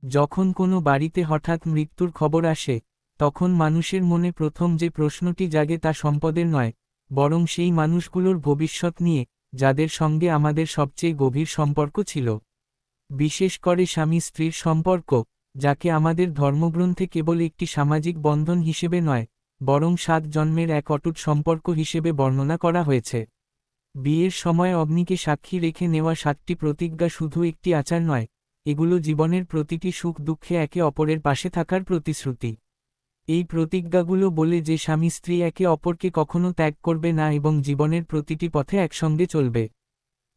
যখন কোনো বাড়িতে হঠাৎ মৃত্যুর খবর আসে, তখন মানুষের মনে প্রথম যে প্রশ্নটি জাগে তা সম্পদের নয়, বরং সেই মানুষগুলোর ভবিষ্যৎ নিয়ে, যাদের সঙ্গে আমাদের সবচেয়ে গভীর সম্পর্ক ছিল। বিশেষ করে স্বামী স্ত্রীর সম্পর্ক, যাকে আমাদের ধর্মগ্রন্থে কেবল একটি সামাজিক বন্ধন হিসেবে নয়, বরং 7 জন্মের এক অটুট সম্পর্ক হিসেবে বর্ণনা করা হয়েছে। বিয়ের সময় অগ্নিকে সাক্ষী রেখে নেওয়া 7টি প্রতিজ্ঞা শুধু একটি আচার নয়, এগুলো জীবনের প্রতিটি সুখ দুঃখে একে অপরের পাশে থাকার প্রতিশ্রুতি। এই প্রতিজ্ঞাগুলো বলে যে স্বামী স্ত্রী একে অপরকে কখনো ত্যাগ করবে না এবং জীবনের প্রতিটি পথে একসঙ্গে চলবে।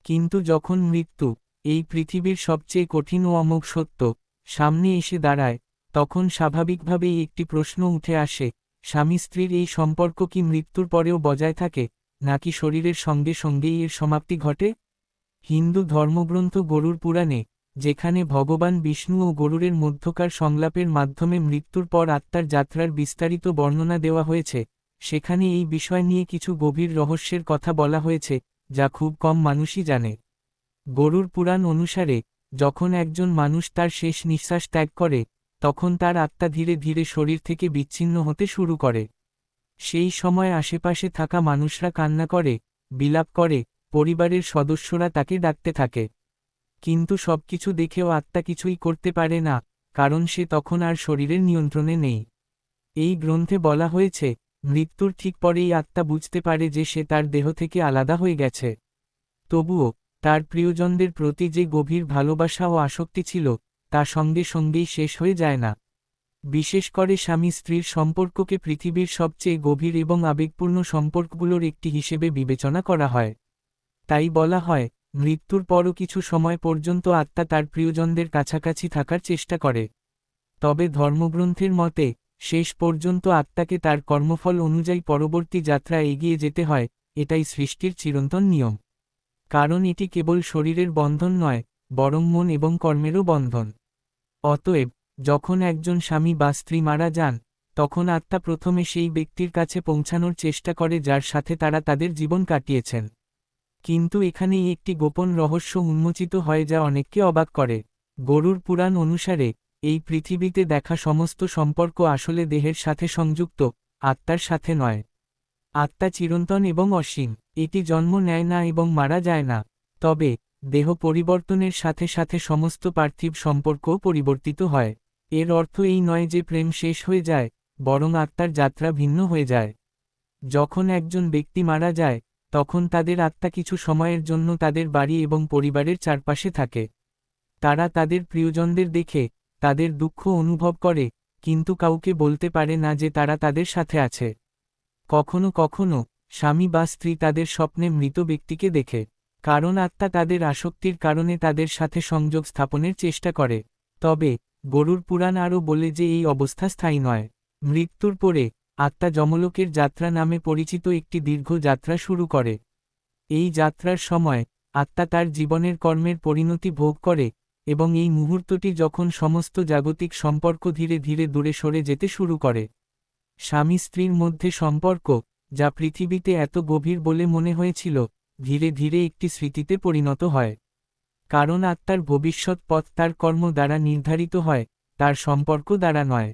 কিন্তু যখন মৃত্যু, এই পৃথিবীর সবচেয়ে কঠিন ও অমোঘ সত্য, সামনে এসে দাঁড়ায়, তখন স্বাভাবিকভাবেই একটি প্রশ্ন উঠে আসে, স্বামী স্ত্রীর এই সম্পর্ক কি মৃত্যুর পরেও বজায় থাকে, নাকি শরীরের সঙ্গে সঙ্গেই এর সমাপ্তি ঘটে? হিন্দু ধর্মগ্রন্থ গরুড় পুরাণে, যেখানে ভগবান বিষ্ণু ও গরুড়ের মধ্যকার সংলাপের মাধ্যমে মৃত্যুর পর আত্মার যাত্রার বিস্তারিত বর্ণনা দেওয়া হয়েছে, সেখানে এই বিষয় নিয়ে কিছু গভীর রহস্যের কথা বলা হয়েছে, যা খুব কম মানুষই জানে। গরুড় পুরাণ অনুসারে, যখন একজন মানুষ তার শেষ নিঃশ্বাস ত্যাগ করে, তখন তার আত্মা ধীরে ধীরে শরীর থেকে বিচ্ছিন্ন হতে শুরু করে। সেই সময় আশেপাশে থাকা মানুষরা কান্না করে, বিলাপ করে, পরিবারের সদস্যরা তাকে ডাকতে থাকে। কিন্তু সবকিছু দেখেও আত্মা কিছুই করতে পারে না, কারণ সে তখন আর শরীরের নিয়ন্ত্রণে নেই। এই গ্রন্থে বলা হয়েছে, মৃত্যুর ঠিক পরেই আত্মা বুঝতে পারে যে সে তার দেহ থেকে আলাদা হয়ে গেছে। তবুও, তার প্রিয়জনদের প্রতি যে গভীর ভালোবাসা ও আসক্তি ছিল, তা সঙ্গে সঙ্গেই শেষ হয়ে যায় না। বিশেষ করে স্বামী স্ত্রীর সম্পর্ককে পৃথিবীর সবচেয়ে গভীর এবং আবেগপূর্ণ সম্পর্কগুলোর একটি হিসেবে বিবেচনা করা হয়। তাই বলা হয়, মৃত্যুর পরও কিছু সময় পর্যন্ত আত্মা তার প্রিয়জনদের কাছাকাছি থাকার চেষ্টা করে। তবে ধর্মগ্রন্থের মতে, শেষ পর্যন্ত আত্মাকে তার কর্মফল অনুযায়ী পরবর্তী যাত্রা এগিয়ে যেতে হয়, এটাই সৃষ্টির চিরন্তন নিয়ম। কারণ এটি কেবল শরীরের বন্ধন নয়, বরং মন এবং কর্মেরও বন্ধন। অতএব, যখন একজন স্বামী বা স্ত্রী মারা যান, তখন আত্মা প্রথমে সেই ব্যক্তির কাছে পৌঁছানোর চেষ্টা করে যার সাথে তারা তাদের জীবন কাটিয়েছেন। কিন্তু এখানেই একটি গোপন রহস্য উন্মোচিত হয় যা অনেককে অবাক করে। গরুড় পুরাণ অনুসারে, এই পৃথিবীতে দেখা সমস্ত সম্পর্ক আসলে দেহের সাথে সংযুক্ত, আত্মার সাথে নয়। আত্মা চিরন্তন এবং অসীম, এটি জন্ম নেয় না এবং মারা যায় না। তবে, দেহ পরিবর্তনের সাথে সাথে সমস্ত পার্থিব সম্পর্কও পরিবর্তিত হয়। এর অর্থ এই নয় যে প্রেম শেষ হয়ে যায়, বরং আত্মার যাত্রা ভিন্ন হয়ে যায়। যখন একজন ব্যক্তি মারা যায়, তখন তাদের আত্মা কিছু সময়ের জন্য তাদের বাড়ি এবং পরিবারের চারপাশে থাকে। তারা তাদের প্রিয়জনদের দেখে, তাদের দুঃখ অনুভব করে, কিন্তু কাউকে বলতে পারে না যে তারা তাদের সাথে আছে। কখনো কখনো, স্বামী বা স্ত্রী তাদের স্বপ্নে মৃত ব্যক্তিকে দেখে, কারণ আত্মা তাদের আসক্তির কারণে তাদের সাথে সংযোগ স্থাপনের চেষ্টা করে। তবে, গরুড় পুরাণ আরও বলে যে এই অবস্থা স্থায়ী নয়। মৃত্যুর পরে, আত্মা যমলোকের যাত্রা নামে পরিচিত একটি দীর্ঘ যাত্রা শুরু করে। এই যাত্রার সময়, আত্মা তার জীবনের কর্মের পরিণতি ভোগ করে, এবং এই মুহূর্তটি যখন সমস্ত জাগতিক সম্পর্ক ধীরে ধীরে দূরে সরে যেতে শুরু করে। স্বামী স্ত্রীর মধ্যে সম্পর্ক, যা পৃথিবীতে এত গভীর বলে মনে হয়েছিল, ধীরে ধীরে একটি স্মৃতিতে পরিণত হয়। কারণ আত্মার ভবিষ্যৎ পথ তার কর্ম দ্বারা নির্ধারিত হয়, তার সম্পর্ক দ্বারা নয়।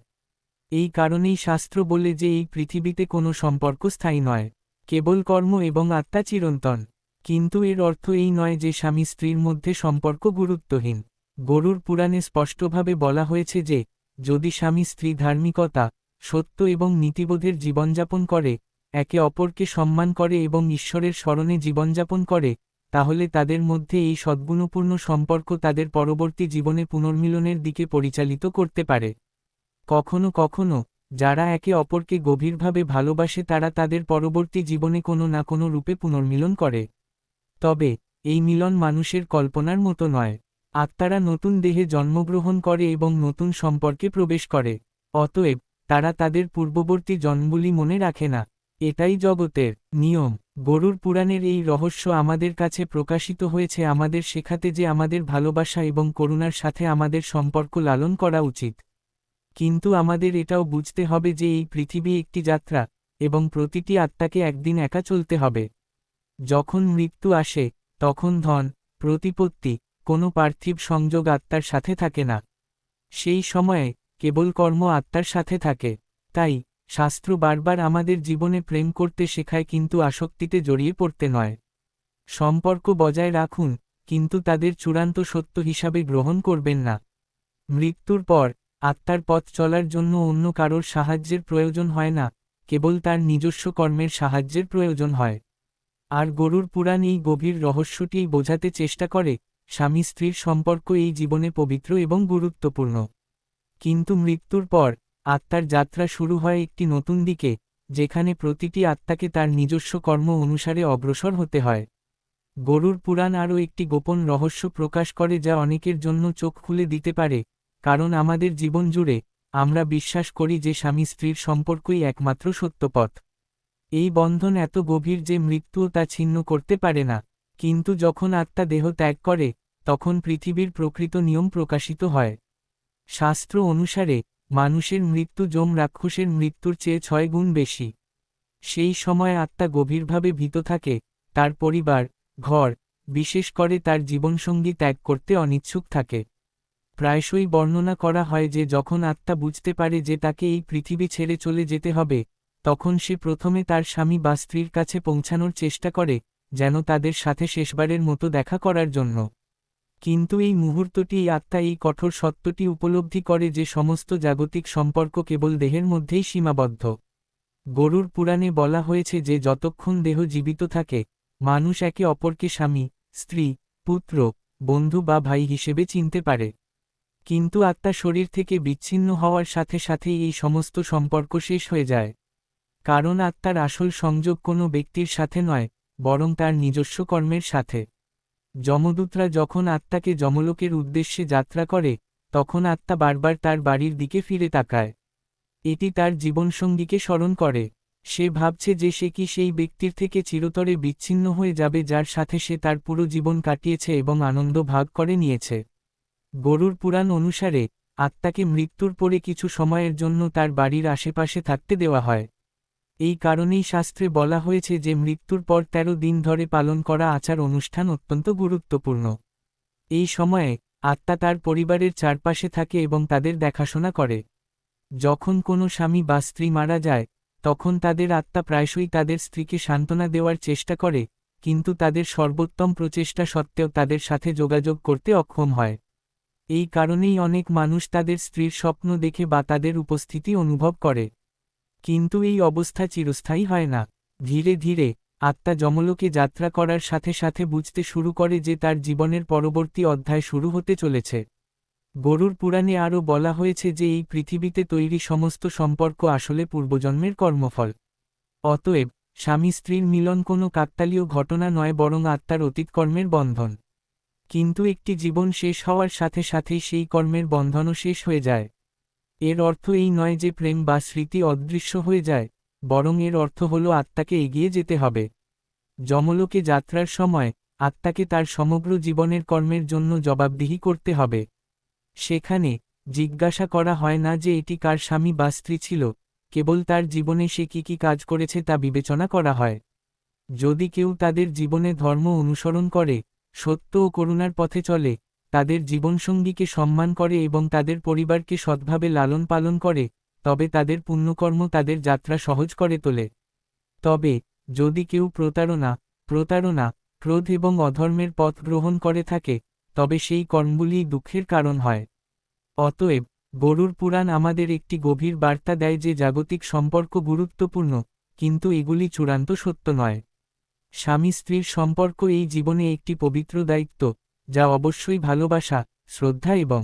এই কারণেই শাস্ত্র বলে যে এই পৃথিবীতে কোনো সম্পর্ক স্থায়ী নয়, কেবল কর্ম এবং আত্মা চিরন্তন। কিন্তু এর অর্থ এই নয় যে স্বামী স্ত্রীর মধ্যে সম্পর্ক গুরুত্বহীন। গরুড় পুরাণে স্পষ্টভাবে বলা হয়েছে যে, যদি স্বামী স্ত্রী ধার্মিকতা, সত্য এবং নীতিবোধের জীবনযাপন করে, একে অপরকে সম্মান করে এবং ঈশ্বরের স্মরণে জীবনযাপন করে, তাহলে তাদের মধ্যে এই সদ্গুণপূর্ণ সম্পর্ক তাদের পরবর্তী জীবনে পুনর্মিলনের দিকে পরিচালিত করতে পারে। কখনো কখনো, যারা একে অপরকে গভীরভাবে ভালোবাসে তারা তাদের পরবর্তী জীবনে কোনো না কোনো রূপে পুনর্মিলন করে। তবে, এই মিলন মানুষের কল্পনার মতো নয়। আত্মারা নতুন দেহে জন্মগ্রহণ করে এবং নতুন সম্পর্কে প্রবেশ করে। অতএব, তারা তাদের পূর্ববর্তী জন্মগুলি মনে রাখে না। এটাই জগতের নিয়ম। গরুড় পুরাণের এই রহস্য আমাদের কাছে প্রকাশিত হয়েছে আমাদের শেখাতে যে আমাদের ভালোবাসা এবং করুণার সাথে আমাদের সম্পর্ক লালন করা উচিত। কিন্তু আমাদের এটাও বুঝতে হবে যে এই পৃথিবী একটি যাত্রা, এবং প্রতিটি আত্মাকে একদিন একা চলতে হবে। যখন মৃত্যু আসে, তখন ধন, প্রতিপত্তি, কোনো পার্থিব সংযোগ আত্মার সাথে থাকে না। সেই সময়ে কেবল কর্ম আত্মার সাথে থাকে। তাই শাস্ত্র বারবার আমাদের জীবনে প্রেম করতে শেখায়, কিন্তু আসক্তিতে জড়িয়ে পড়তে নয়। সম্পর্ক বজায় রাখুন, কিন্তু তাদের চূড়ান্ত সত্য হিসাবে গ্রহণ করবেন না। মৃত্যুর পর আত্মার পথ চলার জন্য অন্য কারোর সাহায্যের প্রয়োজন হয় না, কেবল তার নিজস্ব কর্মের সাহায্যের প্রয়োজন হয়। আর গরুড় পুরাণ এই গভীর রহস্যটি বোঝাতে চেষ্টা করে, স্বামী স্ত্রীর সম্পর্ক এই জীবনে পবিত্র এবং গুরুত্বপূর্ণ। কিন্তু মৃত্যুর পর আত্মার যাত্রা শুরু হয় একটি নতুন দিকে, যেখানে প্রতিটি আত্মাকে তার নিজস্ব কর্ম অনুসারে অগ্রসর হতে হয়। গরুড় পুরাণ আরও একটি গোপন রহস্য প্রকাশ করে, যা অনেকের জন্য চোখ খুলে দিতে পারে, কারণ আমাদের জীবন জুড়ে আমরা বিশ্বাস করি যে স্বামী স্ত্রীর সম্পর্কই একমাত্র সত্যপথ। এই বন্ধন এত গভীর যে মৃত্যুও তা ছিন্ন করতে পারে না। কিন্তু যখন আত্মা দেহ ত্যাগ করে, তখন পৃথিবীর প্রকৃত নিয়ম প্রকাশিত হয়। শাস্ত্র অনুসারে মানুষের মৃত্যু যম রাক্ষসের মৃত্যুর চেয়ে 6 গুণ বেশি। সেই সময় আত্মা গভীরভাবে ভীত থাকে, তার পরিবার, ঘর, বিশেষ করে তার জীবনসঙ্গী ত্যাগ করতে অনিচ্ছুক থাকে। প্রায়শই বর্ণনা করা হয় যে যখন আত্মা বুঝতে পারে যে তাকে এই পৃথিবী ছেড়ে চলে যেতে হবে, তখন সে প্রথমে তার স্বামী বা স্ত্রীর কাছে পৌঁছানোর চেষ্টা করে, যেন তাদের সাথে শেষবারের মতো দেখা করার জন্য। কিন্তু এই মুহূর্তটি আত্মা এই কঠোর সত্যটি উপলব্ধি করে যে সমস্ত জাগতিক সম্পর্ক কেবল দেহের মধ্যেই সীমাবদ্ধ। গরুড় পুরাণে বলা হয়েছে যে যতক্ষণ দেহ জীবিত থাকে, মানুষ একে অপরকে স্বামী, স্ত্রী, পুত্র, বন্ধু বা ভাই হিসেবে চিনতে পারে। কিন্তু আত্মা শরীর থেকে বিচ্ছিন্ন হওয়ার সাথে সাথেই এই সমস্ত সম্পর্ক শেষ হয়ে যায়। কারণ আত্মার আসল সংযোগ কোনো ব্যক্তির সাথে নয়, বরং তার নিজস্ব কর্মের সাথে। যমদূতরা যখন আত্মাকে যমলোকের উদ্দেশ্যে যাত্রা করে, তখন আত্মা বারবার তার বাড়ির দিকে ফিরে তাকায়। এটি তার জীবনসঙ্গীকে স্মরণ করে। সে ভাবছে যে সে কি সেই ব্যক্তির থেকে চিরতরে বিচ্ছিন্ন হয়ে যাবে যার সাথে সে তার পুরো জীবন কাটিয়েছে এবং আনন্দ ভাগ করে নিয়েছে। গরুড় পুরাণ অনুসারে আত্মাকে মৃত্যুর পরে কিছু সময়ের জন্য তার বাড়ির আশেপাশে থাকতে দেওয়া হয়। এই কারণেই শাস্ত্রে বলা হয়েছে যে মৃত্যুর পর 13 দিন ধরে পালন করা আচার অনুষ্ঠান অত্যন্ত গুরুত্বপূর্ণ। এই সময়ে আত্মা তার পরিবারের চারপাশে থাকে এবং তাদের দেখাশোনা করে। যখন কোনো স্বামী বা স্ত্রী মারা যায়, তখন তাদের আত্মা প্রায়শই তাদের স্ত্রীকে সান্ত্বনা দেওয়ার চেষ্টা করে, কিন্তু তাদের সর্বোত্তম প্রচেষ্টা সত্ত্বেও তাদের সাথে যোগাযোগ করতে অক্ষম হয়। এই কারণেই অনেক মানুষ তাদের স্ত্রীর স্বপ্ন দেখে বা তাদের উপস্থিতি অনুভব করে। কিন্তু এই অবস্থা চিরস্থায়ী হয় না। ধীরে ধীরে আত্মা যমলোকে যাত্রা করার সাথে সাথে বুঝতে শুরু করে যে তার জীবনের পরবর্তী অধ্যায় শুরু হতে চলেছে। গরুড় পুরাণে আরও বলা হয়েছে যে এই পৃথিবীতে তৈরি সমস্ত সম্পর্ক আসলে পূর্বজন্মের কর্মফল। অতএব স্বামী স্ত্রীর মিলন কোনো কাকতালীয় ঘটনা নয়, বরং আত্মার অতীত কর্মের বন্ধন। কিন্তু একটি জীবন শেষ হওয়ার সাথে সাথেই সেই কর্মের বন্ধনও শেষ হয়ে যায়। এর অর্থ এই নয় যে প্রেম বা স্মৃতি অদৃশ্য হয়ে যায়, বরং এর অর্থ হল আত্মাকে এগিয়ে যেতে হবে। যমলোকে যাত্রার সময় আত্মাকে তার সমগ্র জীবনের কর্মের জন্য জবাবদিহি করতে হবে। সেখানে জিজ্ঞাসা করা হয় না যে এটি কার স্বামী বা স্ত্রী ছিল, কেবল তার জীবনে সে কি কাজ করেছে তা বিবেচনা করা হয়। যদি কেউ তাদের জীবনে ধর্ম অনুসরণ করে, সত্য ও করুণার পথে চলে, তাদের জীবনসঙ্গীকে সম্মান করে এবং তাদের পরিবারকে সৎভাবে লালন পালন করে, তবে তাদের পুণ্যকর্ম তাদের যাত্রা সহজ করে তোলে। তবে যদি কেউ প্রতারণা, ক্রোধ এবং অধর্মের পথ গ্রহণ করে থাকে, তবে সেই কর্মগুলি দুঃখের কারণ হয়। অতএব গরুড় পুরাণ আমাদের একটি গভীর বার্তা দেয় যে জাগতিক সম্পর্ক গুরুত্বপূর্ণ, কিন্তু এগুলি চূড়ান্ত সত্য নয়। স্বামী স্ত্রীর সম্পর্ক এই জীবনে একটি পবিত্র দায়িত্ব, যা অবশ্যই ভালোবাসা, শ্রদ্ধা এবং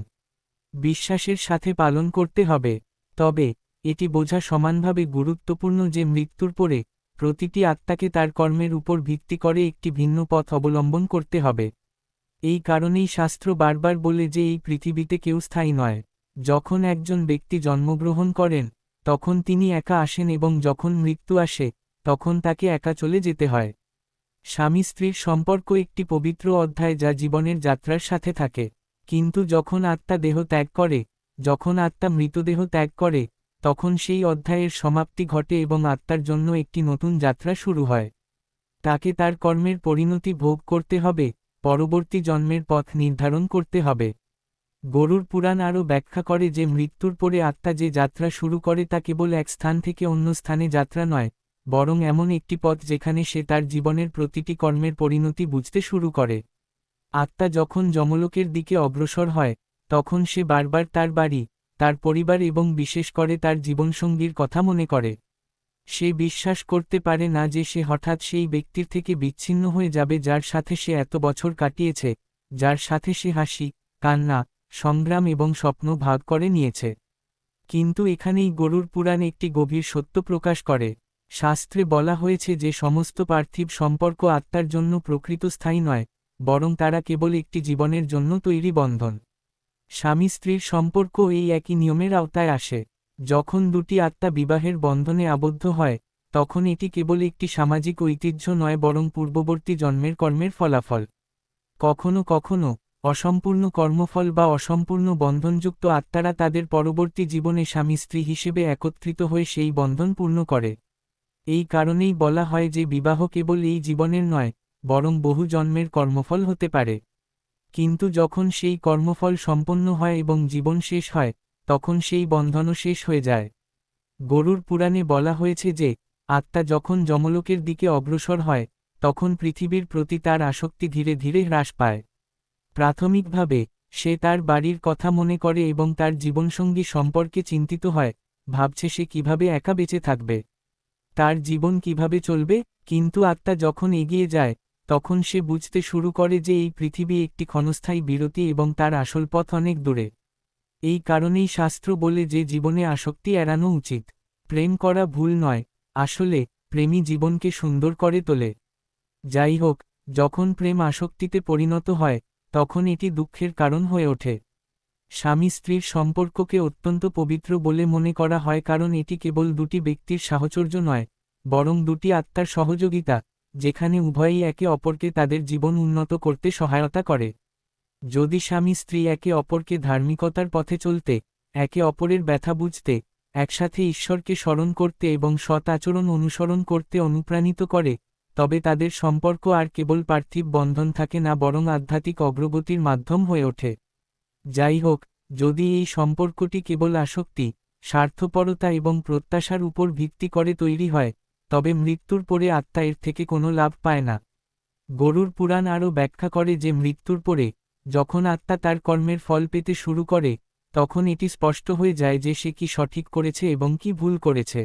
বিশ্বাসের সাথে পালন করতে হবে। তবে এটি বোঝা সমানভাবে গুরুত্বপূর্ণ যে মৃত্যুর পরে প্রতিটি আত্মাকে তার কর্মের উপর ভিত্তি করে একটি ভিন্ন পথ অবলম্বন করতে হবে। এই কারণেই শাস্ত্র বারবার বলে যে এই পৃথিবীতে কেউ স্থায়ী নয়। যখন একজন ব্যক্তি জন্মগ্রহণ করেন, তখন তিনি একা আসেন এবং যখন মৃত্যু আসে, তখন তাকে একা চলে যেতে হয়। স্বামী স্ত্রীর সম্পর্ক একটি পবিত্র অধ্যায় যা জীবনের যাত্রার সাথে থাকে। কিন্তু যখন আত্মা দেহ ত্যাগ করে, যখন আত্মা মৃতদেহ ত্যাগ করে, তখন সেই অধ্যায়ের সমাপ্তি ঘটে এবং আত্মার জন্য একটি নতুন যাত্রা শুরু হয়। তাকে তার কর্মের পরিণতি ভোগ করতে হবে, পরবর্তী জন্মের পথ নির্ধারণ করতে হবে। গরুর পুরাণ আরও ব্যাখ্যা করে যে মৃত্যুর পরে আত্মা যে যাত্রা শুরু করে তা কেবল এক স্থান থেকে অন্য স্থানে যাত্রা নয়, বরং এমন একটি পথ যেখানে সে তার জীবনের প্রতিটি কর্মের পরিণতি বুঝতে শুরু করে। আত্মা যখন যমলোকের দিকে অগ্রসর হয়, তখন সে বারবার তার বাড়ি, তার পরিবার এবং বিশেষ করে তার জীবনসঙ্গীর কথা মনে করে। সে বিশ্বাস করতে পারে না যে সে হঠাৎ সেই ব্যক্তির থেকে বিচ্ছিন্ন হয়ে যাবে যার সাথে সে এত বছর কাটিয়েছে, যার সাথে সে হাসি, কান্না, সংগ্রাম এবং স্বপ্ন ভাগ করে নিয়েছে। কিন্তু এখানেই গরুর পুরাণ একটি গভীর সত্য প্রকাশ করে। শাস্ত্রে বলা হয়েছে যে সমস্ত পার্থিব সম্পর্ক আত্মার জন্য প্রকৃত স্থায়ী নয়, বরং তারা কেবল একটি জীবনের জন্য তৈরি বন্ধন। স্বামী স্ত্রীর সম্পর্ক এই একই নিয়মের আওতায় আসে। যখন দুটি আত্মা বিবাহের বন্ধনে আবদ্ধ হয়, তখন এটি কেবল একটি সামাজিক ঐতিহ্য নয় বরং পূর্ববর্তী জন্মের কর্মের ফলাফল। কখনো কখনো অসম্পূর্ণ কর্মফল বা অসম্পূর্ণ বন্ধনযুক্ত আত্মারা তাদের পরবর্তী জীবনে স্বামী স্ত্রী হিসেবে একত্রিত হয়ে সেই বন্ধন পূর্ণ করে। এই কারণেই বলা হয় যে বিবাহ কেবল এই জীবনের নয়, বরং বহু জন্মের কর্মফল হতে পারে। কিন্তু যখন সেই কর্মফল সম্পন্ন হয় এবং জীবন শেষ হয়, তখন সেই বন্ধনও শেষ হয়ে যায়। গরুর পুরাণে বলা হয়েছে যে আত্মা যখন যমলোকের দিকে অগ্রসর হয়, তখন পৃথিবীর প্রতি তার আসক্তি ধীরে ধীরে হ্রাস পায়। প্রাথমিকভাবে সে তার বাড়ির কথা মনে করে এবং তার জীবনসঙ্গী সম্পর্কে চিন্তিত হয়, ভাবছে সে কিভাবে একা বেঁচে থাকবে, তার জীবন কিভাবে চলবে। কিন্তু আত্মা যখন এগিয়ে যায়, তখন সে বুঝতে শুরু করে যে এই পৃথিবী একটি ক্ষণস্থায়ী বিরতি এবং তার আসল পথ অনেক দূরে। এই কারণেই শাস্ত্র বলে যে জীবনে আসক্তি এড়ানো উচিত। প্রেম করা ভুল নয়, আসলে প্রেমই জীবনকে সুন্দর করে তোলে। যাই হোক, যখন প্রেম আসক্তিতে পরিণত হয়, তখন এটি দুঃখের কারণ হয়ে ওঠে। স্বামী স্ত্রীর সম্পর্ককে অত্যন্ত পবিত্র বলে মনে করা হয় কারণ এটি কেবল দুটি ব্যক্তির সাহচর্য নয়, বরং দুটি আত্মার সহযোগিতা, যেখানে উভয়ই একে অপরকে তাদের জীবন উন্নত করতে সহায়তা করে। যদি স্বামী স্ত্রী একে অপরকে ধার্মিকতার পথে চলতে, একে অপরের ব্যথা বুঝতে, একসাথে ঈশ্বরকে স্মরণ করতে এবং সৎ আচরণ অনুসরণ করতে অনুপ্রাণিত করে, তবে তাদের সম্পর্ক আর কেবল পার্থিব বন্ধন থাকে না বরং আধ্যাত্মিক অগ্রগতির মাধ্যম হয়ে ওঠে। যাই হোক, যদি এই সম্পর্কটি কেবল আসক্তি, স্বার্থপরতা এবং প্রত্যাশার উপর ভিত্তি করে তৈরি হয়, তবে মৃত্যুর পরে আত্মা এর থেকে কোনো লাভ পায় না। গরুর পুরাণ আরও ব্যাখ্যা করে যে মৃত্যুর পরে, যখন আত্মা তার কর্মের ফল পেতে শুরু করে, তখন এটি স্পষ্ট হয়ে যায় যে সে কি সঠিক করেছে এবং কি ভুল করেছে।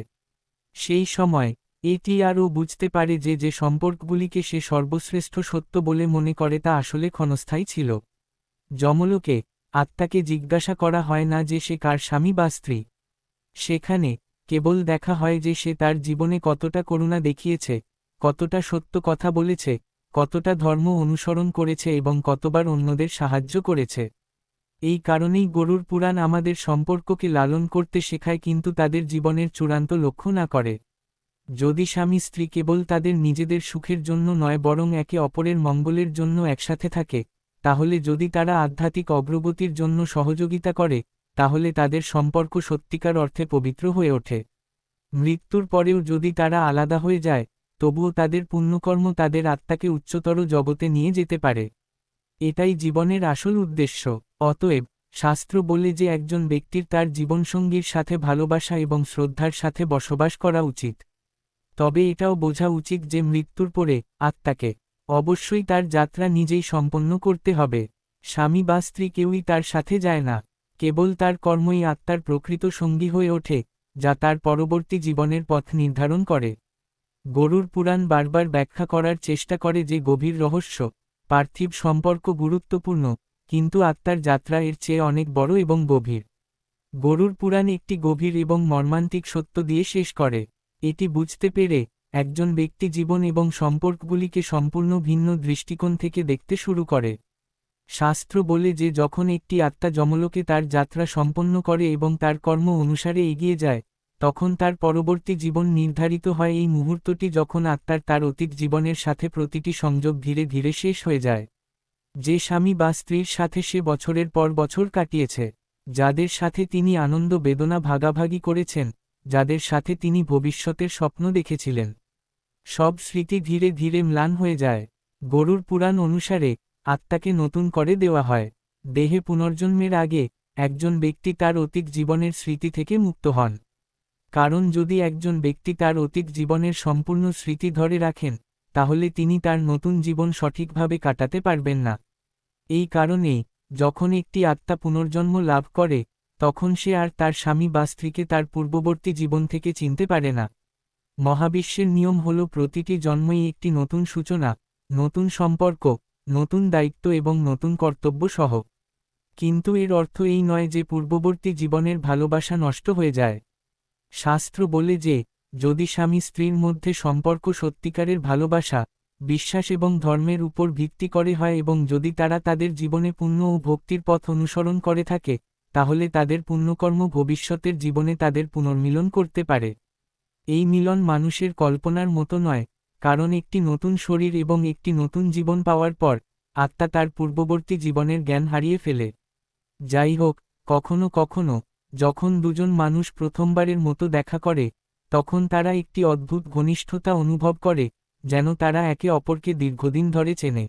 সেই সময় এটি আরও বুঝতে পারে যে যে সম্পর্কগুলিকে সে সর্বশ্রেষ্ঠ সত্য বলে মনে করে তা আসলে ক্ষণস্থায়ী ছিল। যমলোকে আত্মাকে জিজ্ঞাসা করা হয় না যে সে কার স্বামী বা স্ত্রী। সেখানে কেবল দেখা হয় যে সে তার জীবনে কতটা করুণা দেখিয়েছে, কতটা সত্য কথা বলেছে, কতটা ধর্ম অনুসরণ করেছে এবং কতবার অন্যদের সাহায্য করেছে। এই কারণেই গরুর পুরাণ আমাদের সম্পর্ককে লালন করতে শেখায় কিন্তু তাদের জীবনের চূড়ান্ত লক্ষ্য না করে। যদি স্বামী স্ত্রী কেবল তাদের নিজেদের সুখের জন্য নয় বরং একে অপরের মঙ্গলের জন্য একসাথে থাকে, তাহলে যদি তারা আধ্যাত্মিক অগ্রগতির জন্য সহযোগিতা করে, তাহলে তাদের সম্পর্ক সত্যিকার অর্থে পবিত্র হয়ে ওঠে। মৃত্যুর পরেও যদি তারা আলাদা হয়ে যায়, তবুও তাদের পুণ্যকর্ম তাদের আত্মাকে উচ্চতর জগতে নিয়ে যেতে পারে। এটাই জীবনের আসল উদ্দেশ্য। অতএব শাস্ত্র বলে যে একজন ব্যক্তির তার জীবনসঙ্গীর সাথে ভালোবাসা এবং শ্রদ্ধার সাথে বসবাস করা উচিত। তবে এটাও বোঝা উচিত যে মৃত্যুর পরে আত্মাকে অবশ্যই তার যাত্রা নিজেই সম্পন্ন করতে হবে। স্বামী বা স্ত্রী কেউই তার সাথে যায় না, কেবল তার কর্মই আত্মার প্রকৃত সঙ্গী হয়ে ওঠে, যা তার পরবর্তী জীবনের পথ নির্ধারণ করে। গরুর পুরাণ বারবার ব্যাখ্যা করার চেষ্টা করে যে গভীর রহস্য, পার্থিব সম্পর্ক গুরুত্বপূর্ণ, কিন্তু আত্মার যাত্রা এর চেয়ে অনেক বড় এবং গভীর। গরুর পুরাণ একটি গভীর এবং মর্মান্তিক সত্য দিয়ে শেষ করে। এটি বুঝতে পেরে একজন ব্যক্তি জীবন এবং সম্পর্কগুলিকে সম্পূর্ণ ভিন্ন দৃষ্টিকোণ থেকে দেখতে শুরু করে। শাস্ত্র বলে যে যখন একটি আত্মা যমলোকে তার যাত্রা সম্পন্ন করে এবং তার কর্ম অনুসারে এগিয়ে যায়, তখন তার পরবর্তী জীবন নির্ধারিত হয় এই মুহূর্তটি যখন আত্মার তার অতীত জীবনের সাথে প্রতিটি সংযোগ ধীরে ধীরে শেষ হয়ে যায়। যে স্বামী বা স্ত্রীর সাথে সে বছরের পর বছর কাটিয়েছে, যাদের সাথে তিনি আনন্দ বেদনা ভাগাভাগি করেছেন, যাদের সাথে তিনি ভবিষ্যতের স্বপ্ন দেখেছিলেন, সব স্মৃতি ধীরে ধীরে ম্লান হয়ে যায়। গরুর পুরাণ অনুসারে আত্মাকে নতুন করে দেওয়া হয়। দেহে পুনর্জন্মের আগে একজন ব্যক্তি তার অতীত জীবনের স্মৃতি থেকে মুক্ত হন। কারণ যদি একজন ব্যক্তি তার অতীত জীবনের সম্পূর্ণ স্মৃতি ধরে রাখেন, তাহলে তিনি তার নতুন জীবন সঠিকভাবে কাটাতে পারবেন না। এই কারণেই যখন একটি আত্মা পুনর্জন্ম লাভ করে, তখন সে আর তার স্বামী বা স্ত্রীকে তার পূর্ববর্তী জীবন থেকে চিনতে পারে না। মহাবিশ্বের নিয়ম হল প্রতিটি জন্মই একটি নতুন সূচনা, নতুন সম্পর্ক, নতুন দায়িত্ব এবং নতুন কর্তব্য সহ। কিন্তু এর অর্থ এই নয় যে পূর্ববর্তী জীবনের ভালোবাসা নষ্ট হয়ে যায়। শাস্ত্র বলে যে, যদি স্বামী স্ত্রীর মধ্যে সম্পর্ক সত্যিকারের ভালোবাসা, বিশ্বাস এবং ধর্মের উপর ভিত্তি করে হয় এবং যদি তারা তাদের জীবনে পুণ্য ও ভক্তির পথ অনুসরণ করে থাকে, তাহলে তাদের পুণ্যকর্ম ভবিষ্যতের জীবনে তাদের পুনর্মিলন করতে পারে। এই মিলন মানুষের কল্পনার মতো নয়, কারণ একটি নতুন শরীর এবং একটি নতুন জীবন পাওয়ার পর আত্মা তার পূর্ববর্তী জীবনের জ্ঞান হারিয়ে ফেলে। যাই হোক, কখনো কখনো যখন দুজন মানুষ প্রথমবারের মতো দেখা করে, তখন তারা একটি অদ্ভুত ঘনিষ্ঠতা অনুভব করে, যেন তারা একে অপরকে দীর্ঘদিন ধরে চেনে।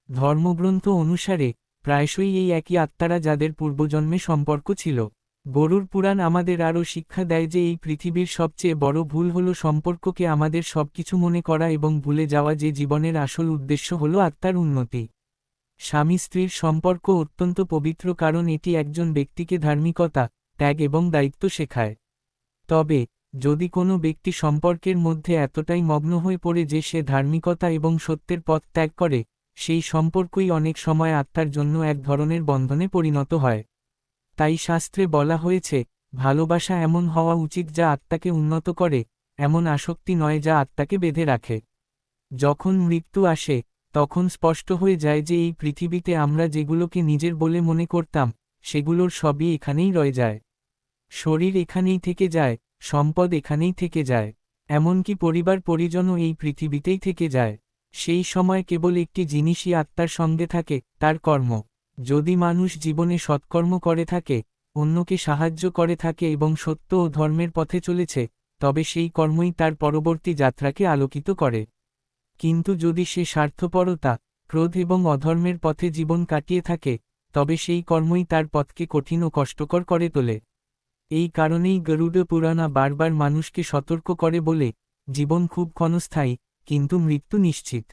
ধর্মগ্রন্থ অনুসারে প্রায়শই এই একই আত্মারা যাদের পূর্বজন্মে সম্পর্ক ছিল। গরুড় পুরাণ আমাদের আরও শিক্ষা দেয় যে এই পৃথিবীর সবচেয়ে বড় ভুল হল সম্পর্ককে আমাদের সবকিছু মনে করা এবং ভুলে যাওয়া যে জীবনের আসল উদ্দেশ্য হল আত্মার উন্নতি। স্বামী স্ত্রীর সম্পর্ক অত্যন্ত পবিত্র কারণ এটি একজন ব্যক্তিকে ধার্মিকতা, ত্যাগ এবং দায়িত্ব শেখায়। তবে যদি কোনো ব্যক্তি সম্পর্কের মধ্যে এতটাই মগ্ন হয়ে পড়ে যে সে ধার্মিকতা এবং সত্যের পথ ত্যাগ করে, সেই সম্পর্কই অনেক সময় আত্মার জন্য এক ধরনের বন্ধনে পরিণত হয়। তাই শাস্ত্রে বলা হয়েছে, ভালোবাসা এমন হওয়া উচিত যা আত্মাকে উন্নত করে, এমন আসক্তি নয় যা আত্মাকে বেঁধে রাখে। যখন মৃত্যু আসে, তখন স্পষ্ট হয়ে যায় যে এই পৃথিবীতে আমরা যেগুলোকে নিজের বলে মনে করতাম, সেগুলোর সবই এখানেই রয়ে যায়। শরীর এখানেই থেকে যায়, সম্পদ এখানেই থেকে যায়, এমনকি পরিবার পরিজনও এই পৃথিবীতেই থেকে যায়। সেই সময় কেবল একটি জিনিসই আত্মার সঙ্গে থাকে, তার কর্ম। যদি মানুষ জীবনে সৎকর্ম করে থাকে, অন্যকে সাহায্য করে থাকে এবং সত্য ও ধর্মের পথে চলেছে, তবে সেই কর্মই তার পরবর্তী যাত্রাকে আলোকিত করে। কিন্তু যদি সে স্বার্থপরতা, ক্রোধ এবং অধর্মের পথে জীবন কাটিয়ে থাকে, তবে সেই কর্মই তার পথকে কঠিন ও কষ্টকর করে তোলে। এই কারণেই গরুড় পুরাণ বারবার মানুষকে সতর্ক করে বলে, জীবন খুব ক্ষণস্থায়ী, কিন্তু মৃত্যু নিশ্চিত।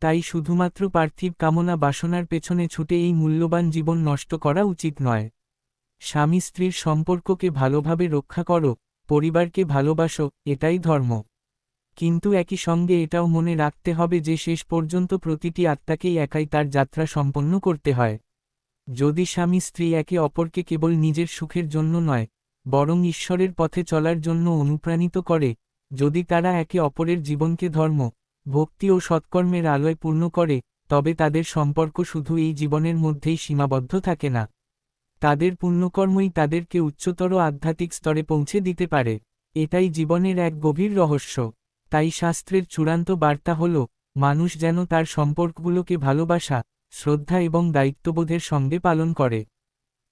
তাই শুধুমাত্র পার্থিব কামনা বাসনার পেছনে ছুটে এই মূল্যবান জীবন নষ্ট করা উচিত নয়। স্বামী স্ত্রীর সম্পর্ককে ভালোভাবে রক্ষা করো, পরিবারকে ভালোবাসো, এটাই ধর্ম। কিন্তু একই সঙ্গে এটাও মনে রাখতে হবে যে শেষ পর্যন্ত প্রতিটি আত্মাকেই একাই তার যাত্রা সম্পন্ন করতে হয়। যদি স্বামী স্ত্রী একে অপরকে কেবল নিজের সুখের জন্য নয়, বরং ঈশ্বরের পথে চলার জন্য অনুপ্রাণিত করে, যদি তারা একে অপরের জীবনকে ধর্ম, ভক্তি ও সৎকর্মের আলোয় পূর্ণ করে, তবে তাদের সম্পর্ক শুধু এই জীবনের মধ্যেই সীমাবদ্ধ থাকে না। তাদের পুণ্যকর্মই তাদেরকে উচ্চতর আধ্যাত্মিক স্তরে পৌঁছে দিতে পারে। এটাই জীবনের এক গভীর রহস্য। তাই শাস্ত্রের চূড়ান্ত বার্তা হল, মানুষ যেন তার সম্পর্কগুলোকে ভালোবাসা, শ্রদ্ধা এবং দায়িত্ববোধের সঙ্গে পালন করে।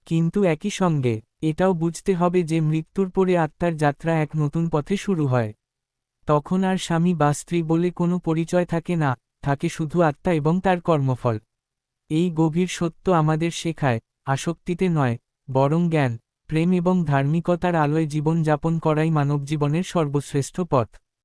কিন্তু একই সঙ্গে এটাও বুঝতে হবে যে মৃত্যুর পরে আত্মার যাত্রা এক নতুন পথে শুরু হয়। তখন আর স্বামী বা স্ত্রী বলে কোনো পরিচয় থাকে না, থাকে শুধু আত্মা এবং তার কর্মফল। এই গভীর সত্য আমাদের শেখায়, আসক্তিতে নয়, বরং জ্ঞান, প্রেম এবং ধার্মিকতার আলোয় জীবন যাপন করাই মানবজীবনের সর্বশ্রেষ্ঠ পথ।